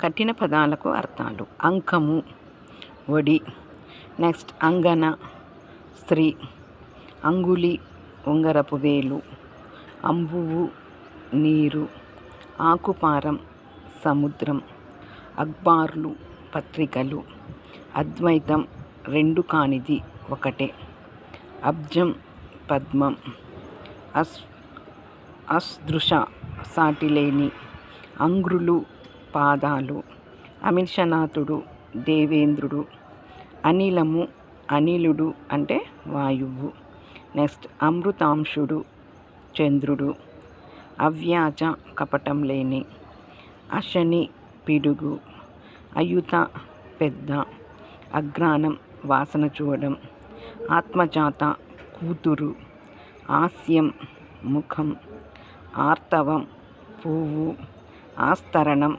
కఠిన పదాలకు అర్థాలు: అంకము, వడి. నెక్స్ట్ అంగన, స్త్రీ. అంగుళి, ఉంగరపు వేలు. అంబువు, నీరు. ఆకుపారం, సముద్రం. అఖ్బార్లు, పత్రికలు. అద్వైతం, రెండు కానిది ఒకటే. అబ్జం, పద్మం. అస్దృశ, సాటిలేని. అంగ్రులు, పాదాలు. అమిషనాథుడు, దేవేంద్రుడు. అనిలము, అనిలుడు అంటే వాయువు. నెక్స్ట్ అమృతాంశుడు, చంద్రుడు. అవ్యాజ, కపటం లేని. అశని, పిడుగు. అయుత, పెద్ద. అఘ్రాణం, వాసన చూడడం. ఆత్మజాత, కూతురు. ఆస్యం, ముఖం. ఆర్తవం, పువ్వు. ఆస్తరణం,